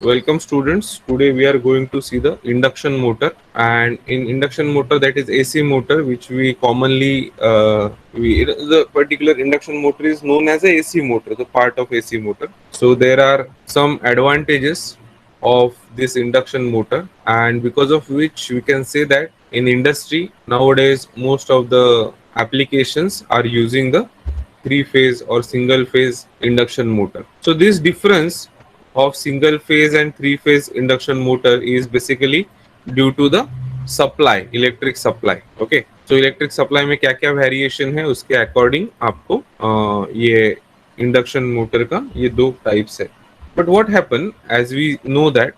Welcome students. Today we are going to see the induction motor, and in induction motor, that is AC motor, which we commonly the particular induction motor is known as a AC motor, the part of AC motor. So there are some advantages of this induction motor, and because of which we can say that in industry nowadays most of the applications are using the three phase or single phase induction motor. So this difference of single phase and three phase induction motor is basically due to the supply, electric supply. Okay, so electric supply में क्या क्या variation है उसके according आपको ये induction motor का ये दो टाइप्स है. But what happened, as we know that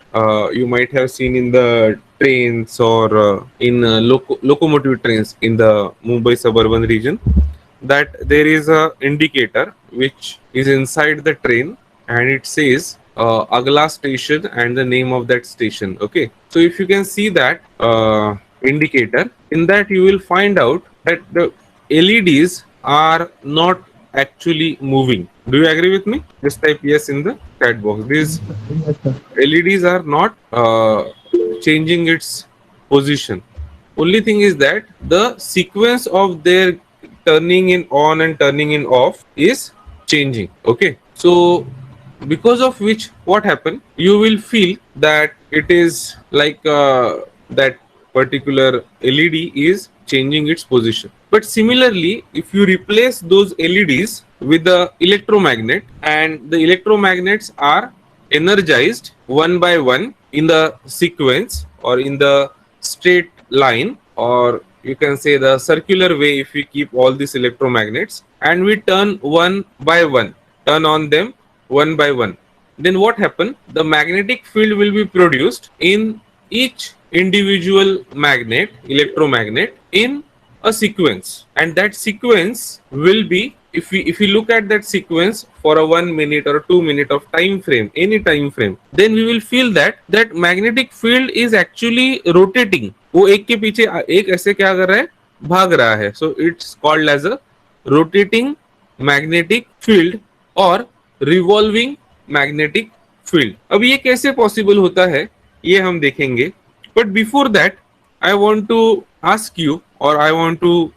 you might have seen in the trains or in locomotive trains in the Mumbai suburban region, that there is a indicator which is inside the train and it says Agla station and the name of that station. Okay, so if you can see that indicator, in that you will find out that the LEDs are not actually moving. Do you agree with me? Just type yes in the chat box. These LEDs are not changing its position. Only thing is that the sequence of their turning in on and turning in off is changing. Okay, so because of which what happened, you will feel that it is like that particular LED is changing its position. But similarly, if you replace those LEDs with the electromagnet, and the electromagnets are energized one by one in the sequence or in the straight line, or you can say the circular way, if we keep all these electromagnets and we turn one by one, turn on them one by one, then what happen? The magnetic field will be produced in each individual magnet, electromagnet, in a sequence, and that sequence will be, if we look at that sequence for a 1 minute or 2 minute of time frame, any time frame, then we will feel that that magnetic field is actually rotating. वो एक के पीछे एक ऐसे क्या कर रहा है, भाग रहा है. So it's called as a rotating magnetic field or revolving magnetic field. अब ये कैसे पॉसिबल होता है ये हम देखेंगे. But before that, I want to ask you, or I want to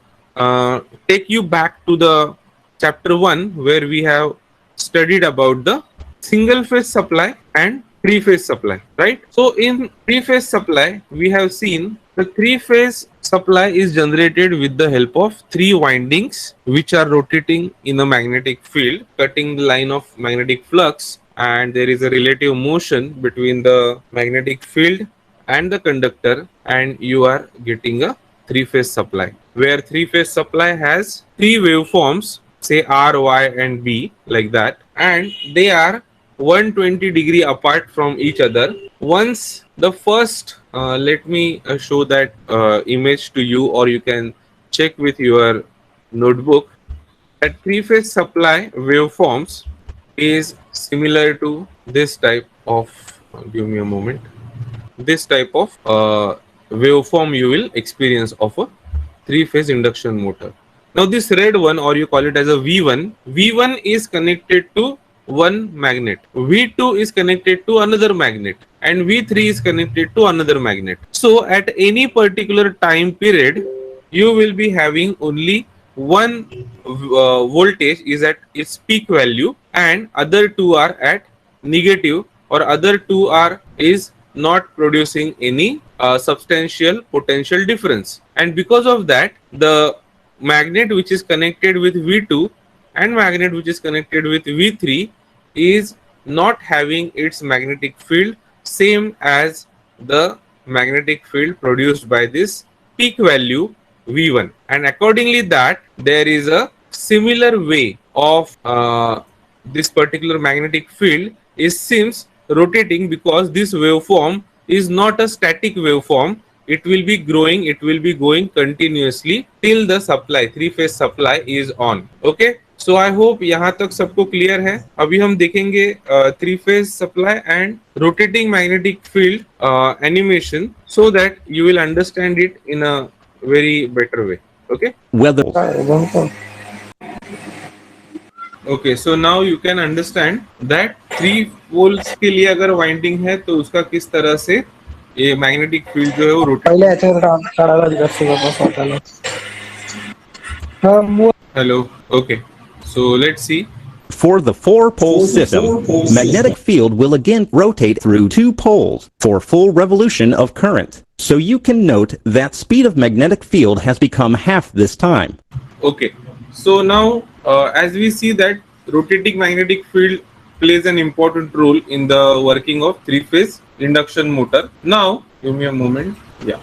take you back to the chapter 1 where we have studied about the single phase supply and three phase supply, right? So in three phase supply, we have seen the three phase supply is generated with the help of three windings which are rotating in a magnetic field, cutting the line of magnetic flux, and there is a relative motion between the magnetic field and the conductor, and you are getting a three phase supply, where three phase supply has three waveforms, say R, Y and B, like that, and they are 120 degree apart from each other. Once the first let me show that image to you, or you can check with your notebook, that three phase supply waveforms is similar to this type of give me a moment, this type of waveform you will experience of a three phase induction motor. Now this red one, or you call it as a V1 is connected to one magnet, V2 is connected to another magnet, and V3 is connected to another magnet. So at any particular time period, you will be having only one voltage is at its peak value, and other two are at negative, or other two are is not producing any substantial potential difference. And because of that, the magnet which is connected with V2 and magnet which is connected with V3 is not having its magnetic field same as the magnetic field produced by this peak value V1, and accordingly that there is a similar way of this particular magnetic field is seems rotating, because this waveform is not a static waveform. It will be growing, it will be going continuously till the supply, three phase supply is on. Okay, so I hope यहाँ तक सबको clear है. अभी हम देखेंगे three phase supply and rotating magnetic field animation, so that you will understand it in a very better way. Okay, Whether okay, so now you can understand that 3 poles के लिए अगर वाइंडिंग है तो उसका किस तरह से ये मैग्नेटिक फील्ड जो है वो रोटेट। पहिले याच्यावर काढायला जास्त स्वतःला hello, okay, so let's C. For the four-pole system, magnetic field will again rotate through two poles for full revolution of current. So you can note that speed of magnetic field has become half this time. Okay, so now as we see that rotating magnetic field plays an important role in the working of three-phase induction motor. Now, give me a moment. Yeah.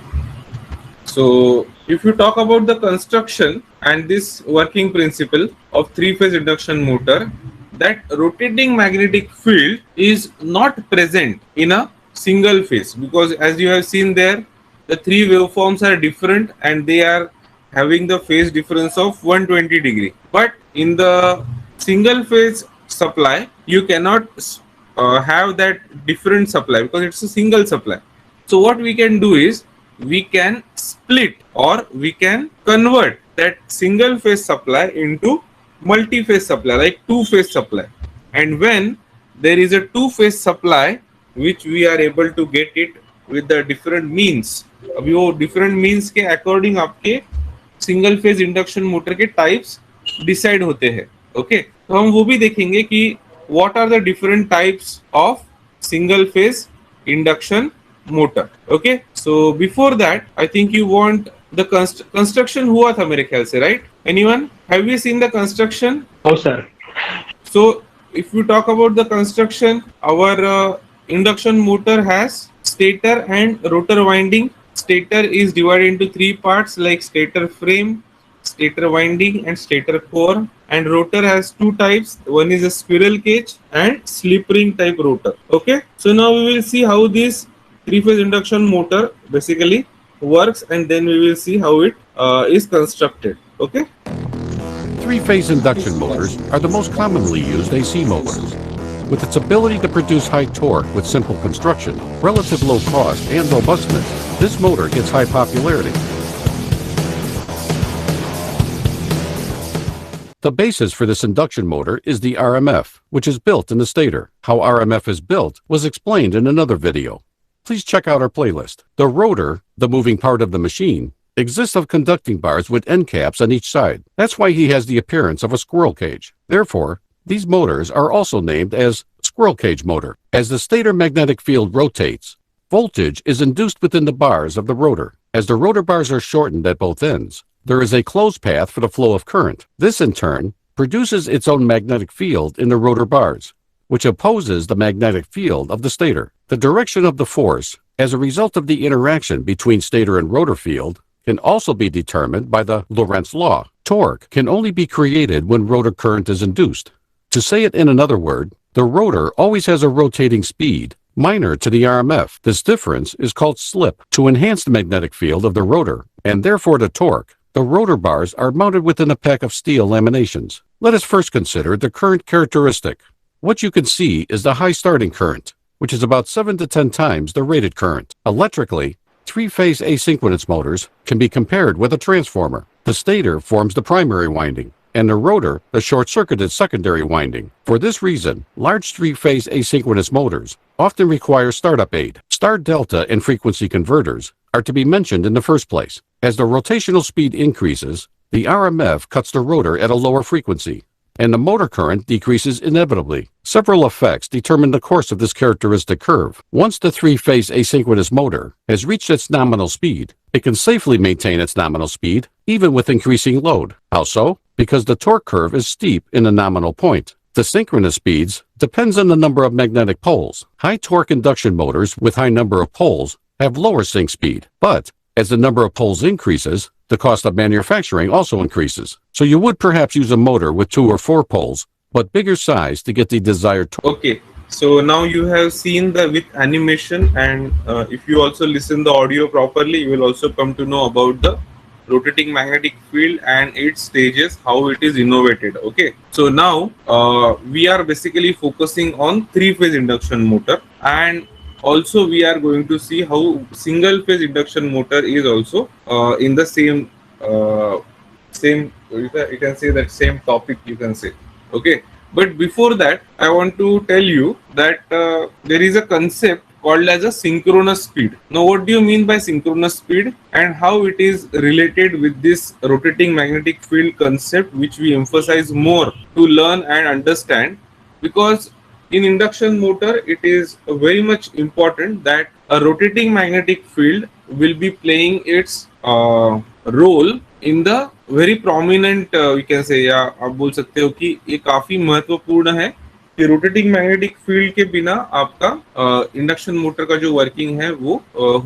So if you talk about the construction and this working principle of three-phase induction motor, that rotating magnetic field is not present in a single phase, because as you have seen there, the three waveforms are different and they are having the phase difference of 120 degree. But in the single phase supply, you cannot have that different supply because it's a single supply. So what we can do is we can split or we can convert that single phase supply into multi-phase supply, like two-phase supply. And when there is a two-phase supply which we are able to get it with the different means, अभी वो different means के according आपके single phase induction motor के types decide होते हैं. Okay, तो हम वो भी देखेंगे कि what are the different types of single phase induction motor. Okay, so before that I think you want the construction हुआ था मेरे ख्याल से, right? Anyone, have you seen the construction? हो sir. So if you talk about the construction, our induction motor has stator and rotor winding. Stator is divided into three parts like stator frame, stator winding and stator core, and rotor has two types. One is a squirrel cage and slip ring type rotor. Okay, so now we will see how this three phase induction motor basically works, and then we will see how it is constructed. Okay. Three-phase induction motors are the most commonly used AC motors. With its ability to produce high torque with simple construction, relative low cost, and robustness, this motor gets high popularity. The basis for this induction motor is the RMF, which is built in the stator. How RMF is built was explained in another video. Please check out our playlist. The rotor, the moving part of the machine, exists of conducting bars with end caps on each side. That's why he has the appearance of a squirrel cage. Therefore, these motors are also named as squirrel cage motor. As the stator magnetic field rotates, voltage is induced within the bars of the rotor. As the rotor bars are shortened at both ends, there is a closed path for the flow of current. This, in turn, produces its own magnetic field in the rotor bars, which opposes the magnetic field of the stator. The direction of the force, as a result of the interaction between stator and rotor field, can also be determined by the Lorentz law. Torque can only be created when rotor current is induced. To say it in another word, the rotor always has a rotating speed minor to the RMF. This difference is called slip. To enhance the magnetic field of the rotor, and therefore the torque, the rotor bars are mounted within a pack of steel laminations. Let us first consider the current characteristic. What you can see is the high starting current, which is about 7 to 10 times the rated current. Electrically, three-phase asynchronous motors can be compared with a transformer. The stator forms the primary winding, and the rotor the short-circuited secondary winding. For this reason, large three-phase asynchronous motors often require startup aid. Star delta and frequency converters are to be mentioned in the first place. As the rotational speed increases, the RMF cuts the rotor at a lower frequency, and the motor current decreases inevitably. Several effects determine the course of this characteristic curve. Once the three-phase asynchronous motor has reached its nominal speed, it can safely maintain its nominal speed even with increasing load. How so? Because the torque curve is steep in the nominal point. The synchronous speeds depends on the number of magnetic poles. High torque induction motors with high number of poles have lower sync speed, but as the number of poles increases, the cost of manufacturing also increases. So you would perhaps use a motor with 2 or 4 poles, but bigger size to get the desired torque. Okay, so now you have seen the with animation, and if you also listen the audio properly, you will also come to know about the rotating magnetic field and its stages, how it is innovated. Okay, so now we are basically focusing on three-phase induction motor, and also we are going to see how single phase induction motor is also in the same you can say that same topic, you can say. Okay, But before that, I want to tell you that there is a concept called as a synchronous speed. Now, what do you mean by synchronous speed and how it is related with this rotating magnetic field concept, which we emphasize more to learn and understand? Because in induction motor, it is very much important that a rotating magnetic field will be playing its role in the very prominent, we can say, या आप बोल सकते हो कि ये काफी महत्वपूर्ण है कि रोटेटिंग मैग्नेटिक फील्ड के बिना आपका इंडक्शन मोटर का जो वर्किंग है वो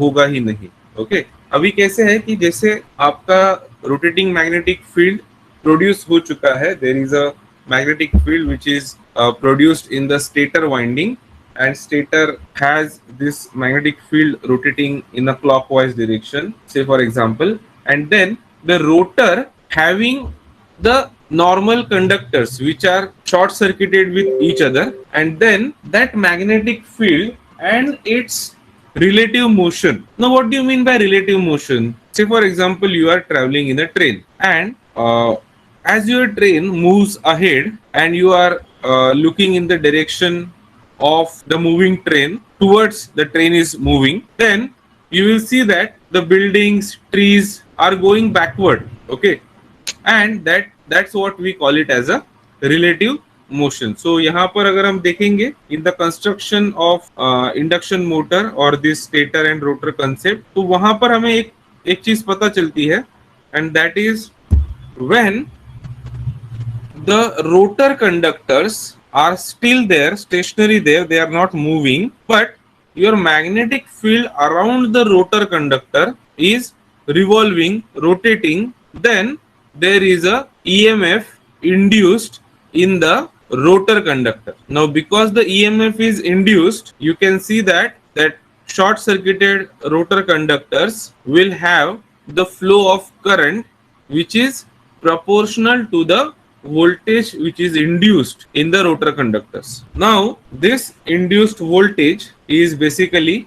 होगा ही नहीं. ओके, अभी कैसे है कि जैसे आपका रोटेटिंग मैग्नेटिक फील्ड प्रोड्यूस हो चुका है, there is a magnetic field which is produced in the stator winding, and stator has this magnetic field rotating in a clockwise direction, say for example, and then the rotor having the normal conductors which are short circuited with each other, and then that magnetic field and its relative motion. Now, what do you mean by relative motion? Say for example, you are traveling in a train, and as your train moves ahead and you are looking in the direction of the moving train towards the train is moving, then you will see that the buildings, trees are going backward. Okay, and that's what we call it as a relative motion. So यहाँ पर अगर हम देखेंगे in the construction of induction motor or this stator and rotor concept, तो वहां पर हमें एक चीज पता चलती है, and that is when the rotor conductors are still there, stationary there, they are not moving, but your magnetic field around the rotor conductor is revolving, rotating, then there is a EMF induced in the rotor conductor. Now, because the EMF is induced, you can see that short circuited rotor conductors will have the flow of current which is proportional to the voltage which is induced in the rotor conductors. Now, this induced voltage is basically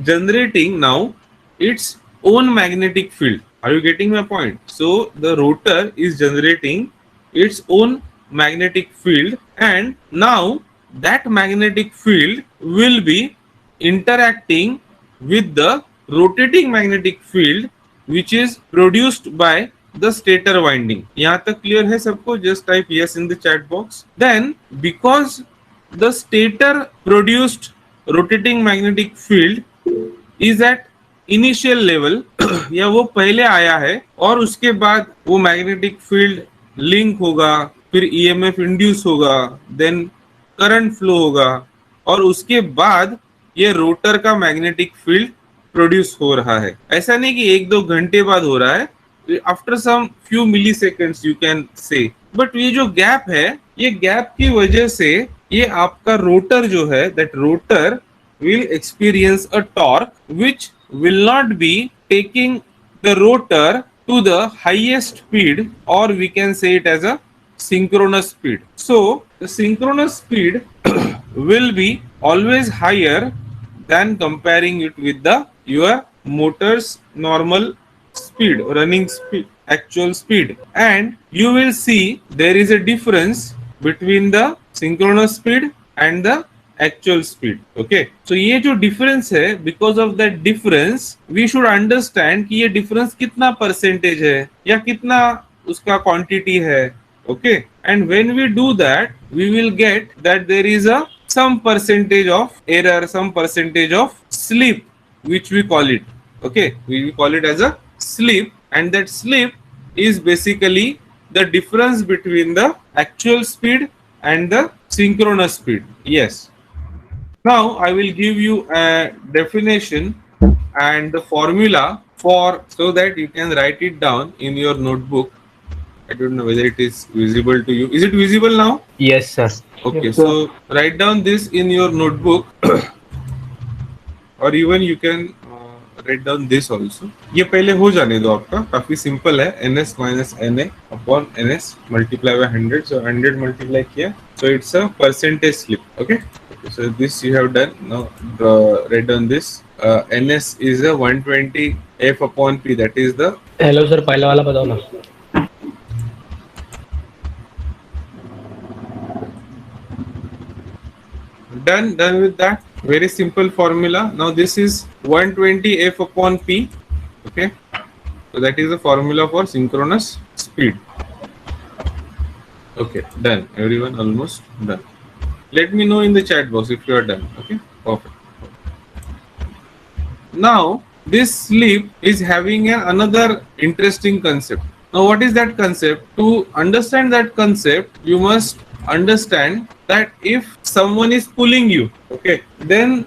generating now its own magnetic field. Are you getting my point? So, the rotor is generating its own magnetic field, and now that magnetic field will be interacting with the rotating magnetic field which is produced by the stator winding. यहाँ तक clear है सबको? Just type yes in the chat box. Then, because the stator produced rotating magnetic field is at initial level, या वो पहले आया है और उसके बाद वो magnetic field link होगा, फिर EMF induce होगा, then current flow होगा, और उसके बाद ये रोटर का मैग्नेटिक फील्ड प्रोड्यूस हो रहा है. ऐसा नहीं कि एक दो घंटे बाद हो रहा है, after some few milliseconds you can say. But ये जो गैप है, ये गैप की वजह से ये आपका रोटर जो है, that rotor will experience a torque which will not be taking the rotor to the highest speed, or we can say it as a synchronous speed. So the synchronous speed will be always higher than comparing it with the your motor's normal speed, running speed, actual speed, and you will see there is a difference between the synchronous speed and the actual speed. Okay, so ये जो difference है, because of that difference we should understand कि ये difference कितना percentage है या कितना उसका quantity है. Okay, and when we do that we will get that there is a some percentage of error, some percentage of slip which we call it. Okay, we call it as a slip, and that slip is basically the difference between the actual speed and the synchronous speed. Yes. Now I will give you a definition and the formula for, so that you can write it down in your notebook. I don't know whether it is visible to you. Is it visible now? Yes, sir. Okay, Yes, sir. so write down this in your notebook, or even you can write down this also. ये पहले हो जाने दो आपका, काफी simple है. ns minus na upon ns multiply by 100. So 100 multiply किया, so it's a percentage slip. Okay, so this you have done. Now write down this. ns is a 120 f upon p, that is the hello sir, पहले वाला बताओ ना. done with that. Very simple formula. Now this is 120 F upon P. Okay, so that is the formula for synchronous speed. Okay, done. Everyone almost done. Let me know in the chat box if you are done. Okay, perfect. Now this sleep is having another interesting concept. Now what is that concept? To understand that concept, you must understand that if someone is pulling you, okay, then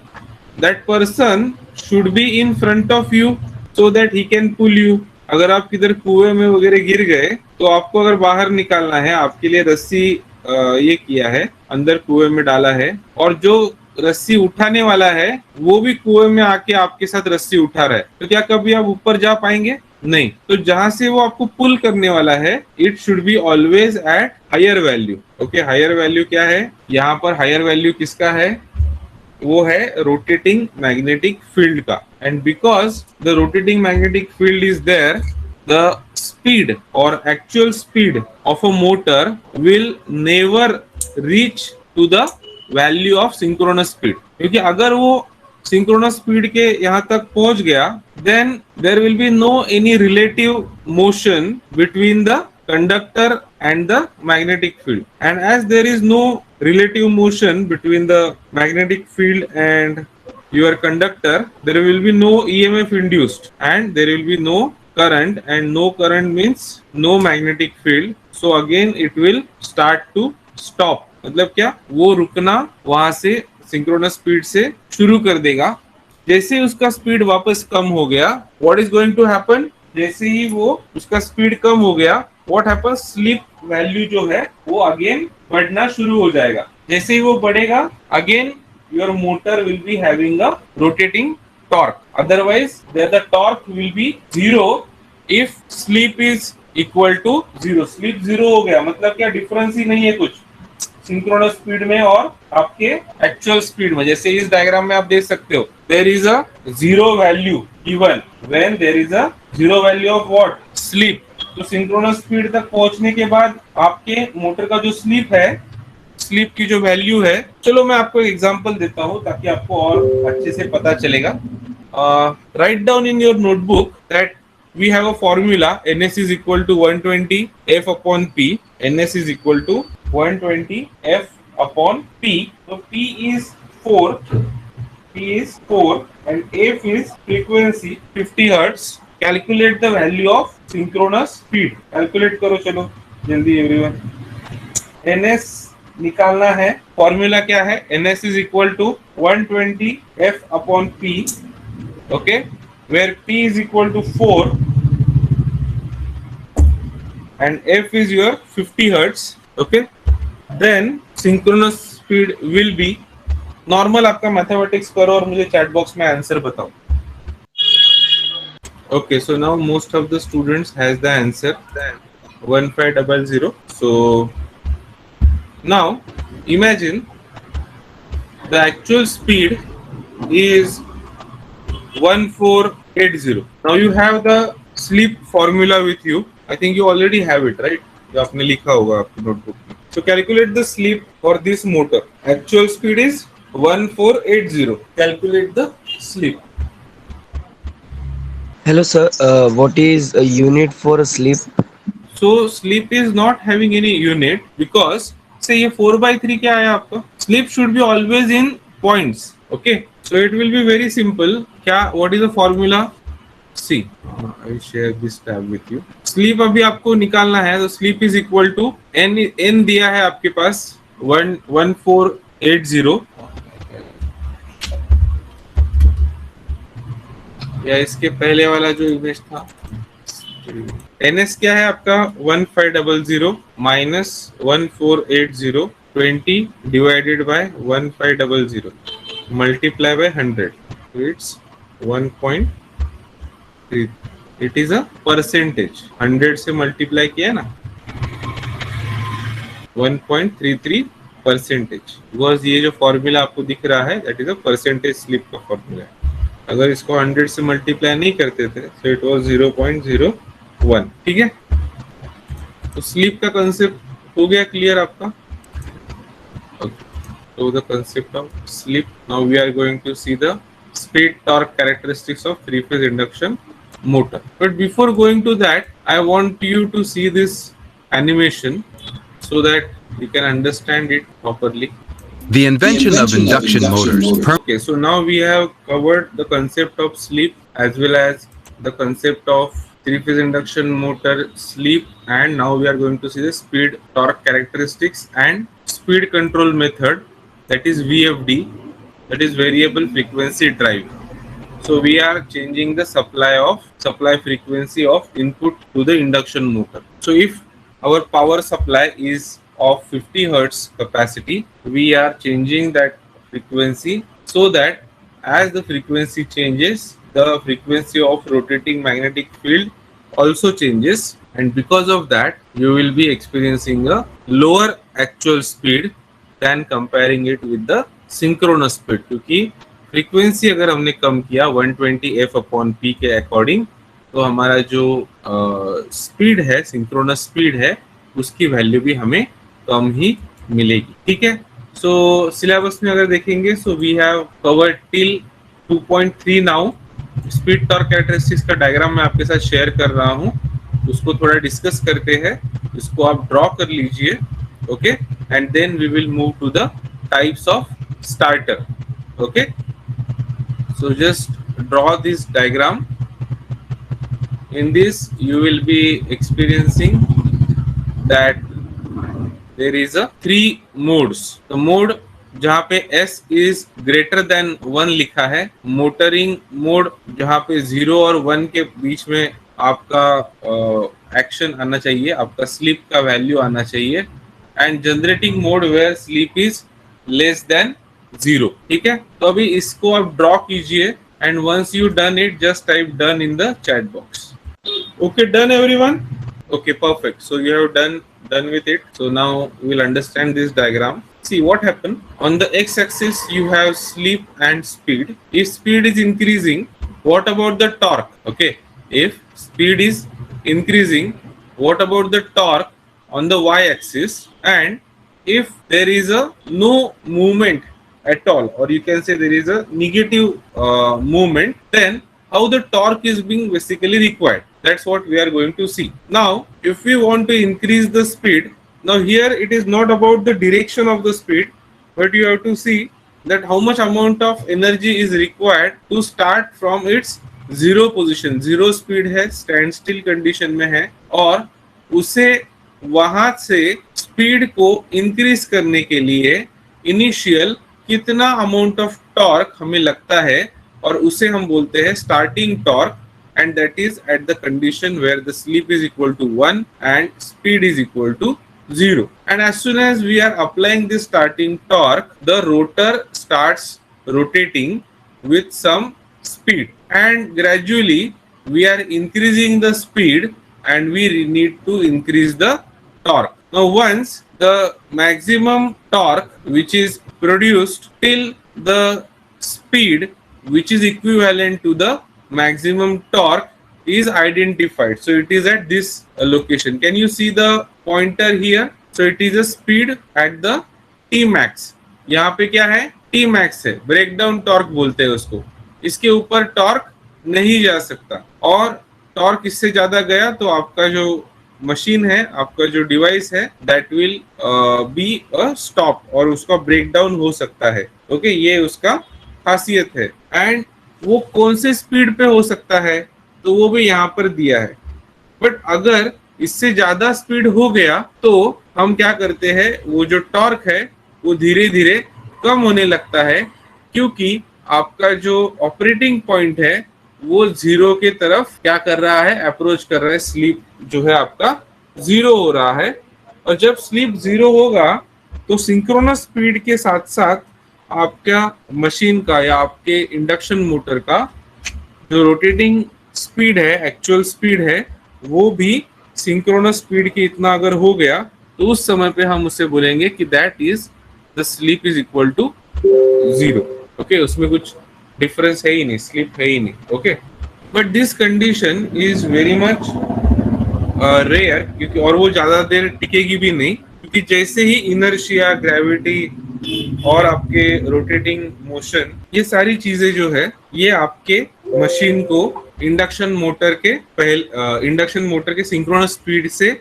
that person should be in front of you so that he can pull you. अगर आप किधर कुएं में वगैरह गिर गए तो आपको अगर बाहर निकालना है, आपके लिए रस्सी ये किया है, अंदर कुएं में डाला है, और जो रस्सी उठाने वाला है वो भी कुएं में आके आपके साथ रस्सी उठा रहा है, तो क्या कभी आप ऊपर जा पाएंगे? नहीं। तो जहां से वो आपको पुल करने वाला है, it should be always at higher value. Okay, higher value क्या है यहाँ पर? हायर वैल्यू किसका है? वो है रोटेटिंग मैग्नेटिक फील्ड का। And because the rotating magnetic field is there, the speed or actual speed of a motor will never reach to the value of synchronous speed, क्योंकि अगर वो synchronous speed के यहाँ तक पहुंच गया, then there will be no any relative motion between the conductor and the magnetic field, and as there is no relative motion between the magnetic field and your conductor, there will be no EMF induced and there will be no current, and no current means no magnetic field, so again it will start to stop. मतलब क्या? वो रुकना वहां से synchronous speed से शुरू कर देगा। जैसे उसका स्पीड वापस कम हो गया, what is going to happen? जैसे ही वो उसका स्पीड कम हो गया, व्हाट हैपन? स्लिप वैल्यू जो है वो अगेन बढ़ना शुरू हो जाएगा। जैसे ही वो बढ़ेगा, again your motor will be having a rotating torque, otherwise there the torque will be zero if sleep is equal to zero. sleep zero हो गया मतलब क्या? डिफरेंस ही नहीं है कुछ सिंक्रोनस स्पीड में और आपके एक्चुअल स्पीड में। जैसे इस डायग्राम में आप देख सकते हो, there is a zero value given when there is a zero value of what? Slip. तो सिंक्रोनस स्पीड तक पहुंचने के बाद आपके मोटर का जो स्लीप है, स्लीप की जो वैल्यू है, चलो मैं आपको एक एग्जांपल देता हूं ताकि आपको और अच्छे से पता चलेगा। Write down in your notebook that we have a formula, ns is equal to 120 f upon p. ns is equal to 120 f upon p. So p is 4 and f is frequency 50 hertz. Calculate the value of synchronous speed. Calculate करो चलो जल्दी everyone. ns निकालना है। Formula क्या है? ns is equal to 120 f upon p, okay, where p is equal to 4 and f is your 50 hertz, okay. Then synchronous speed will be normal। आपका mathematics करो और मुझे चैट बॉक्स में answer बताओ। Okay, so now most of the students has the answer 1500. So now imagine the actual speed is 1480. Now you have the sleep formula with you. I think you already have it, right? जो आपने लिखा होगा आपकी notebook में। So calculate the sleep for this motor. Actual speed is 1480. Calculate the sleep. Hello sir, what is a unit for a sleep? So sleep is not having any unit because say ये 4/3 क्या है आपका? Sleep should be always in points. Okay, so it will be very simple. क्या? What is the formula? See, I will share this tab with you. Sleep अभी आपको निकालना है, तो sleep is equal to n दिया है आपके पास 1480, या इसके पहले वाला जो इमेज था। ns क्या है आपका? 1500 minus 1480, 20 divided by 1500 multiply by 100, it's 1.3। It is a percentage. 100 से मल्टीप्लाई किया ना, 1.33%। बिकॉज ये जो फॉर्मूला आपको दिख रहा है that is a percentage slip का फॉर्मूला है। अगर इसको 100 से मल्टीप्लाई नहीं करते थे तो इट वाज 0.01। ठीक है, तो स्लीप का कंसेप्ट हो गया क्लियर आपका? okay. So the concept of slip. Now we are going to see the speed torque characteristics of three-phase induction motor. But before going to that, I want you to see this animation so that you can understand it properly. The invention of induction motors Okay, so now we have covered the concept of sleep as well as the concept of three-phase induction motor sleep, and now we are going to see the speed torque characteristics and speed control method, that is VFD, that is variable frequency drive. So we are changing the supply frequency of input to the induction motor. So if our power supply is of 50 hertz capacity, we are changing that frequency so that as the frequency changes, the frequency of rotating magnetic field also changes, and because of that you will be experiencing a lower actual speed than comparing it with the synchronous speed, क्योंकि frequency अगर हमने कम किया 120 F upon P के according, तो हमारा जो speed है, synchronous speed है, उसकी वैल्यू भी हमें कम ही मिलेगी. ठीक है. सो सिलेबस में अगर देखेंगे, so we have covered till 2.3 now. Speed torque characteristics का डायग्राम मैं आपके साथ शेयर कर रहा हूँ, उसको थोड़ा डिस्कस करते हैं. इसको आप ड्रॉ कर लीजिए. Okay, and then we will move to the types of starter. Okay, so just draw this diagram. In this you will be experiencing that there is a 3 modes. The mode जहाँ पे S is greater than 1 लिखा है, motoring mode जहाँ पे 0 और 1 के बीच में आपका एक्शन आना चाहिए, आपका स्लीप का वैल्यू आना चाहिए, and generating mode where slip is less than 0. ठीक है. तो अभी इसको आप ड्रॉ कीजिए, and once you done it, just type done in the chat box. Okay, done everyone? Okay, perfect. So you have done with it. So now we will understand this diagram. See what happened. On the x-axis you have sleep and speed. If speed is increasing, what about the torque? Okay, if speed is increasing, what about the torque on the y-axis? And if there is a no movement at all, or you can say there is a negative movement, then how the torque is being basically required. That's what we are going to see. Now if we want to increase the speed, now here it is not about the direction of the speed, but you have to see that how much amount of energy is required to start from its zero position. Zero speed है, stand still condition में है, और उसे वहां से speed को increase करने के लिए इनिशियल कितना अमाउंट ऑफ टॉर्क हमें लगता है, और उसे हम बोलते हैं starting torque, and that is at the condition where the sleep is equal to 1 and speed is equal to 0. And as soon as we are applying this starting torque, the rotor starts rotating with some speed, and gradually we are increasing the speed and we need to increase the torque. Now once the maximum torque which is produced till the speed which is equivalent to the maximum torque is identified, so it is at this location. Can you see the pointer here? So it is a speed at the T max. यहाँ पे क्या है? T max है, breakdown torque बोलते हैं उसको. इसके ऊपर टॉर्क नहीं जा सकता, और टॉर्क इससे ज्यादा गया तो आपका जो मशीन है, आपका जो डिवाइस है, that will be a stop, और उसका ब्रेकडाउन हो सकता है. ओके, ये उसका खासियत है. एंड वो कौन से स्पीड पे हो सकता है, तो वो भी यहाँ पर दिया है. बट अगर इससे ज्यादा स्पीड हो गया तो हम क्या करते हैं, वो जो टॉर्क है वो धीरे धीरे कम होने लगता है, क्योंकि आपका जो ऑपरेटिंग पॉइंट है वो 0 के तरफ क्या कर रहा है, अप्रोच कर रहा है. स्लीप जो है आपका 0 हो रहा है, और जब स्लीप 0 होगा तो सिंक्रोनस स्पीड के साथ साथ आपका मशीन का या आपके इंडक्शन मोटर का जो रोटेटिंग स्पीड है, एक्चुअल स्पीड है, वो भी सिंक्रोनस स्पीड के इतना अगर हो गया, तो उस समय पे हम उसे बोलेंगे कि that is the slip is equal to 0. Okay, उसमें कुछ डिफरेंस है ही नहीं, स्लीप है ही नहीं. Okay, but this condition is very much rare, क्योंकि और वो ज्यादा देर टिकेगी भी नहीं, क्योंकि जैसे ही इनर्शिया, ग्रेविटी और आपके रोटेटिंग मोशन, ये सारी चीजें जो है ये आपके मशीन को इंडक्शन मोटर के सिंक्रोनस स्पीड से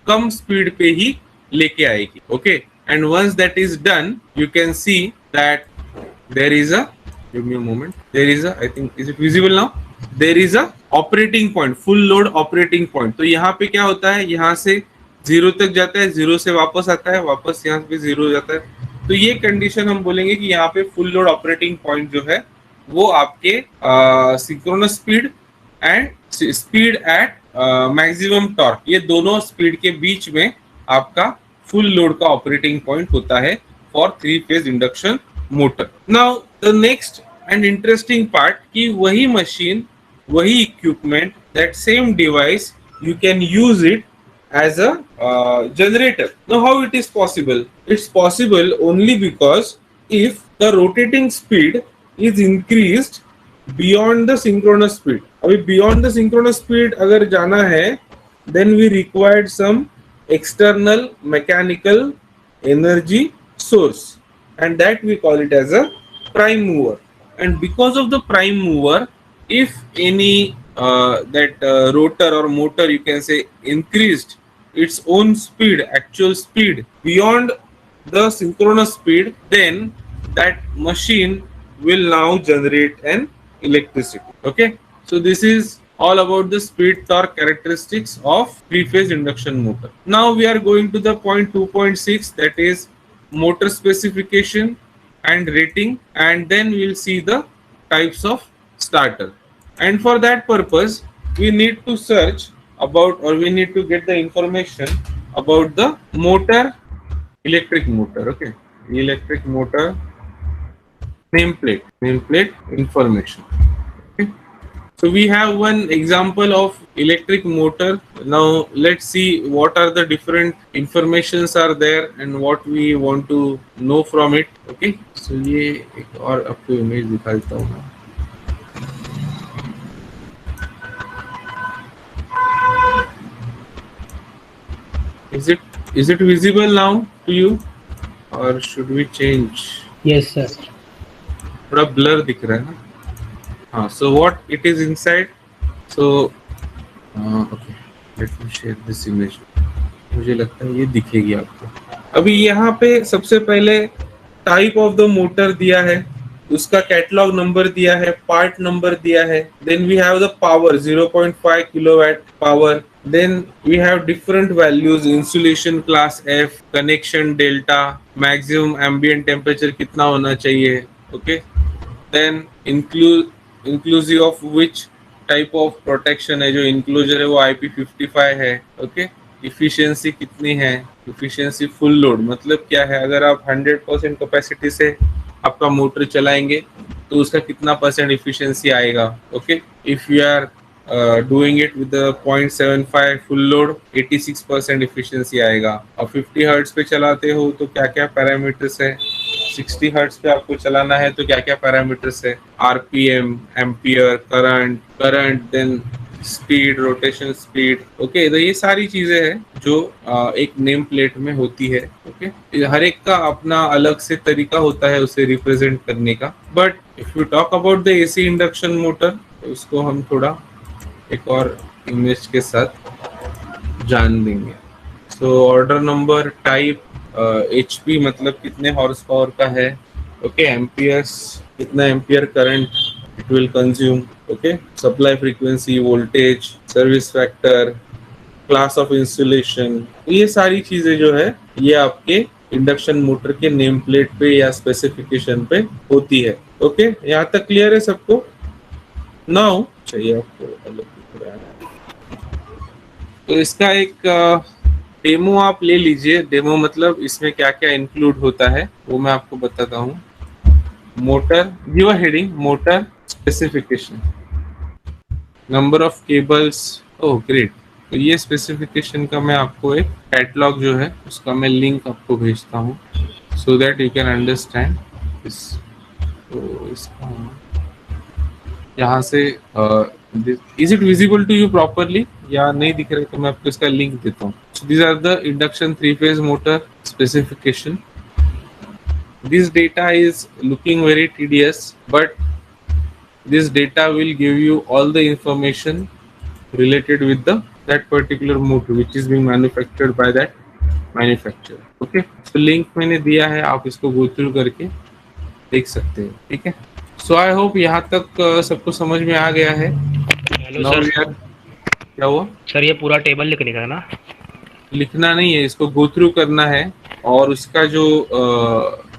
कम स्पीड पे ही लेके आएगी. Okay, and once that is done you can see that there is a give me a moment there is a I think is it visible now there is a operating point full load operating point. तो यहाँ पे क्या होता है, यहाँ से zero तक जाता है, जीरो से वापस आता है, वापस यहाँ पे जीरो हो जाता है. तो ये कंडीशन हम बोलेंगे कि यहाँ पे फुल लोड ऑपरेटिंग पॉइंट जो है वो आपके synchronous speed and speed at maximum torque, ये दोनों स्पीड के बीच में आपका फुल लोड का ऑपरेटिंग पॉइंट होता है for three phase induction motor. Now the next and interesting part कि वही मशीन, वही equipment, that same device you can use it as a generator. Now how it is possible? It's possible only because if the rotating speed is increased beyond the synchronous speed. अभी beyond the synchronous speed अगर जाना है then we required some external mechanical energy source and that we call it as a prime mover. And because of the prime mover, if any rotor or motor you can say increased its own speed, actual speed beyond the synchronous speed, then that machine will now generate an electricity. Okay, so this is all about the speed torque characteristics of three-phase induction motor. Now we are going to the point 2.6, that is motor specification and rating, and then we will see the types of starter. And for that purpose we need to search about, or we need to get the information about the motor, electric motor. Okay, electric motor nameplate information. Okay, so we have one example of electric motor. Now let's see what are the different informations are there and what we want to know from it. Okay, so ये एक और आपको image दिखा देता हूँ मैं. Is it visible now to you or should we change? Yes, sir. थोड़ा blur दिख रहा है ना. हाँ, so what it is inside? So okay, let me share this image. मुझे लगता है ये दिखेगी आपको. अभी यहाँ पे सबसे पहले टाइप ऑफ द मोटर दिया है, उसका कैटलॉग नंबर दिया है, पार्ट नंबर दिया है. Then we have the power 0.5 kilowatt power. Then we have different values, insulation class F, connection delta, maximum ambient temperature कितना होना चाहिए. Okay, then inclusive of which type of protection है, जो enclosure है वो IP55 है. Okay, efficiency कितनी है, efficiency full load मतलब क्या है, अगर आप 100% कैपेसिटी से आपका मोटर चलाएंगे तो उसका कितना परसेंट efficiency आएगा. Okay, if you are doing it with the 0.75 full load 86% efficiency आएगा. और 50 हर्ट्ज पे चलाते हो तो क्या क्या पैरामीटर्स है, 60 हर्ट्ज पे आपको चलाना है तो क्या क्या पैरामीटर्स है, RPM, ampere, current, then speed, rotation speed. Okay, तो ये सारी चीजें हैं जो एक नेम प्लेट में होती है. ओके, हर एक का अपना अलग से तरीका होता है उसे रिप्रेजेंट करने का. But if you talk about the AC induction motor, उसको हम थोड़ा एक और इमेज के साथ जान देंगे. So order number, type, HP मतलब कितने हॉर्स पावर का है. ओके, एम्पियर्स कितना ampere current it will consume. Okay, supply frequency, voltage, service factor, class of installation, ये सारी चीजें जो है ये आपके इंडक्शन मोटर के नेम प्लेट पे या स्पेसिफिकेशन पे होती है. ओके, यहाँ तक क्लियर है सबको? नाउ चाहिए आपको अलग दिख रहा है तो इसका एक डेमो आप ले लीजिए. डेमो मतलब इसमें क्या क्या इंक्लूड होता है वो मैं आपको बताता हूँ. Motor, give a heading, motor specification, number of cables. Oh great. तो ये स्पेसिफिकेशन का मैं आपको एक कैटलॉग जो है उसका मैं लिंक आपको भेजता हूँ so that you can understand this. तो इसका यहाँ से is it visible to you properly या नहीं दिख रहा है तो मैं आपको इसका लिंक देता हूँ. So these are the induction three phase motor specification. This data is looking very tedious, but this data will give you all the information related with the that particular motor which is being manufactured by that manufacturer. Okay, so link मैंने दिया है, आप इसको go through करके देख सकते हैं. ठीक है, so I hope यहाँ तक सबको समझ में आ गया है. Hello Now sir. we are, क्या हुआ? सर ये पूरा टेबल लिखने का है ना? लिखना नहीं है, इसको गो थ्रू करना है और उसका जो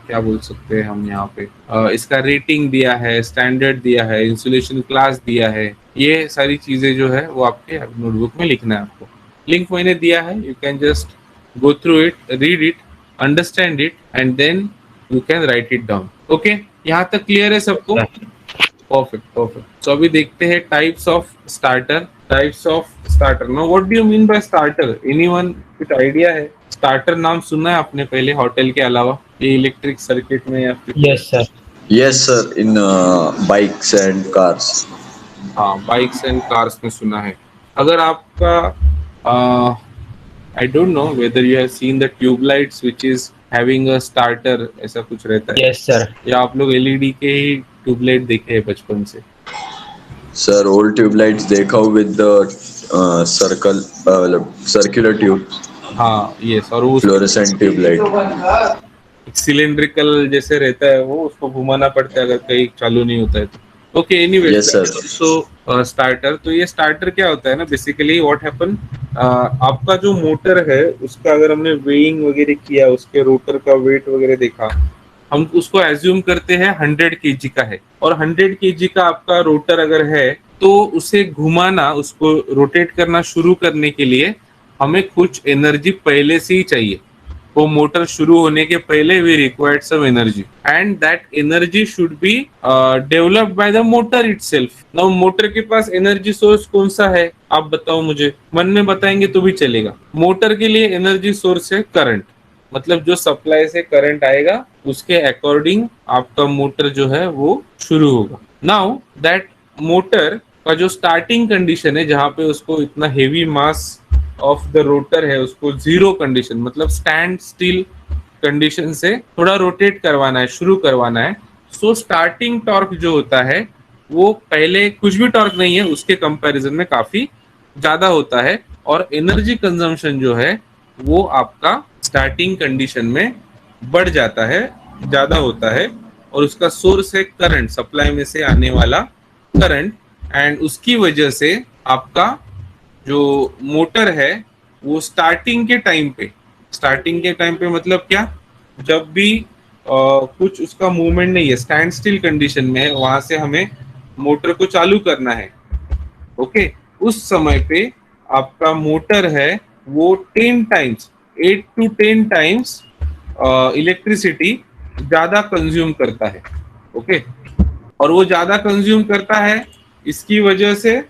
क्या बोल सकते हैं हम यहाँ पे इसका रेटिंग दिया है, स्टैंडर्ड दिया है, इंसुलेशन क्लास दिया है, ये सारी चीजें जो है वो आपके नोटबुक में लिखना है आपको. लिंक मैंने दिया है, you can just go through it, read it, understand it and then you can write it down. Okay, यहाँ तक क्लियर है सबको? Perfect perfect. सो अभी देखते हैं types of starter. Types of starter. Now what do you mean by starter? Anyone कुछ idea है? Starter नाम सुना है आपने पहले होटल के अलावा, ये इलेक्ट्रिक सर्किट में या फिर? Yes sir. Yes, sir. In bikes and cars. हाँ, बाइक्स एंड कार्स में सुना है. अगर आपका I don't know whether you have seen the tubelights which is having a starter, ऐसा कुछ रहता है? Yes sir. या आप लोग एलईडी के ही ट्यूबलाइट देखे हैं बचपन से? Sir, old tube lights देखा हो with the circular tube, हाँ, यस. और वो fluorescent tube light. सिलिंड्रिकल जैसे रहता है, वो उसको घुमाना पड़ता है अगर कहीं चालू नहीं होता है तो. Okay, anyway. Yes, sir. सो स्टार्टर, तो ये स्टार्टर क्या होता है ना, बेसिकली व्हाट हैपन, आपका जो मोटर है उसका अगर हमने वेइंग वगैरह किया, उसके रोटर का वेट वगैरह देखा, हम उसको एज्यूम करते हैं 100 केजी का है, और 100 केजी का आपका रोटर अगर है तो उसे घुमाना, उसको रोटेट करना शुरू करने के लिए हमें कुछ एनर्जी पहले से ही चाहिए. वो मोटर शुरू होने के पहले we required some energy and that energy should be developed by the motor itself. Now motor के पास एनर्जी सोर्स कौन सा है आप बताओ मुझे, मन में बताएंगे तो भी चलेगा. मोटर के लिए एनर्जी सोर्स है करंट, मतलब जो सप्लाई से करंट आएगा उसके अकॉर्डिंग आपका मोटर जो है वो शुरू होगा. नाउ दैट मोटर का जो स्टार्टिंग कंडीशन है, जहां पे उसको इतना heavy mass of the rotor है, उसको जीरो कंडीशन मतलब स्टैंड स्टिल कंडीशन से थोड़ा रोटेट करवाना है, शुरू करवाना है. सो स्टार्टिंग टॉर्क जो होता है वो पहले कुछ भी टॉर्क नहीं है, उसके कंपैरिजन में काफी ज्यादा होता है, और एनर्जी कंजम्पशन जो है वो आपका स्टार्टिंग कंडीशन में बढ़ जाता है, ज्यादा होता है, और उसका सोर्स है करंट, सप्लाई में से आने वाला करंट. एंड उसकी वजह से आपका जो मोटर है वो स्टार्टिंग के टाइम पे मतलब क्या, जब भी कुछ उसका मूवमेंट नहीं है, स्टैंड स्टिल कंडीशन में है, वहां से हमें मोटर को चालू करना है. ओके, उस समय पे आपका मोटर है वो 10 टाइम्स 8 to 10 टाइम्स इलेक्ट्रिसिटी ज्यादा कंज्यूम करता है. ओके, और वो ज्यादा कंज्यूम करता है, इसकी वजह से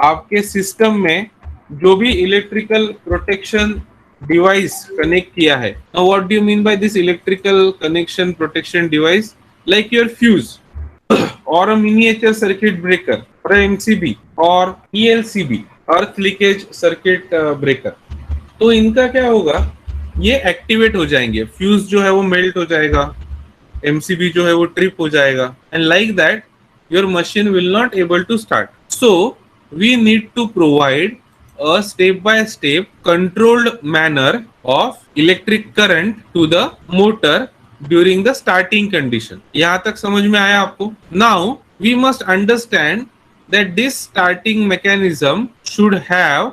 आपके सिस्टम में जो भी इलेक्ट्रिकल प्रोटेक्शन डिवाइस कनेक्ट किया है. Now what do you mean by this electrical connection protection device? Like your fuse और अ मिनिएचर सर्किट ब्रेकर और एमसीबी और ईएलसीबी, अर्थ लीकेज सर्किट ब्रेकर. तो इनका क्या होगा, ये एक्टिवेट हो जाएंगे, फ्यूज जो है वो मेल्ट हो जाएगा, एमसीबी जो है वो ट्रिप हो जाएगा, and like that your machine will not able to start. So we need to provide a step by step controlled manner of electric current to the motor during the starting condition. यहाँ तक समझ में आया आपको? Now we must understand that this starting mechanism should have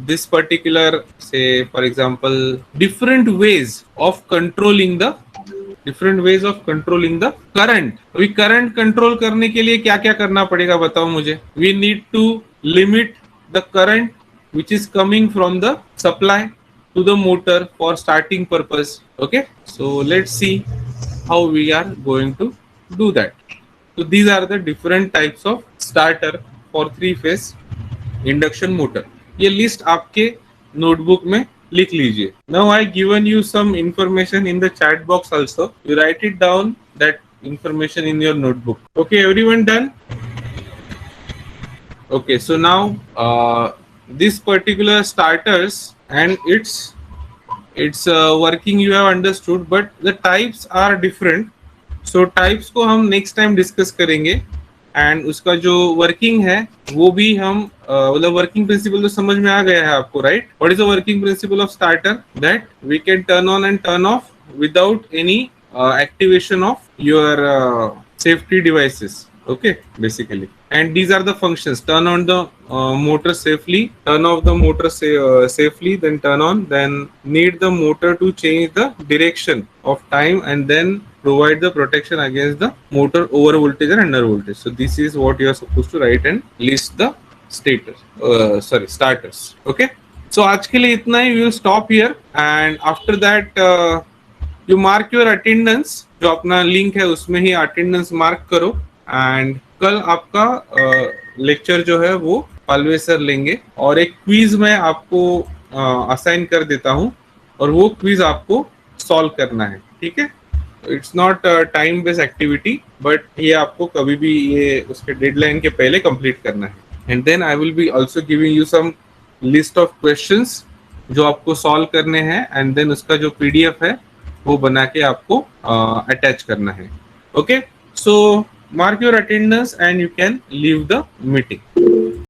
this particular, say for example, different ways of controlling the current. अभी current control करने के लिए क्या क्या करना पड़ेगा बताओ मुझे. We need to limit the current which is coming from the supply to the motor for starting purpose. Okay, so let's see how we are going to do that. So these are the different types of starter for 3-phase induction motor. ये list आपके notebook में लिख लीजिए. Now I given you some information in the chat box also. You write it down, that information in your notebook. Okay, everyone done? Okay, so now this particular starters and its It's working you have understood, but the types are different. So types को हम next time discuss करेंगे, and उसका जो working है वो भी हम मतलब working principle तो समझ में आ गया है आपको, right? What is the working principle of starter? That we can turn on and turn off without any activation of your safety devices. Okay, basically, and these are the functions: turn on the motor safely, turn off the motor safely, then turn on, then need the motor to change the direction of time, and then provide the protection against the motor over voltage and under voltage. So this is what you are supposed to write and list the starters. Okay, so आज के लिए इतना ही. We will stop here, and after that you mark your attendance. जो अपना link है उसमें ही attendance mark करो, and कल आपका लेक्चर जो है वो पालवे सर लेंगे, और एक क्विज मैं आपको असाइन कर देता हूं, और वो क्विज आपको सॉल्व करना है. ठीक है, it's not time based activity, but ये आपको कभी भी ये उसके डेडलाइन के पहले कंप्लीट करना है. And then I will be also giving you some list of questions जो आपको सॉल्व करने हैं, एंड देन उसका जो पीडीएफ है वो बना के आपको अटैच करना है. Okay, so mark your attendance and you can leave the meeting.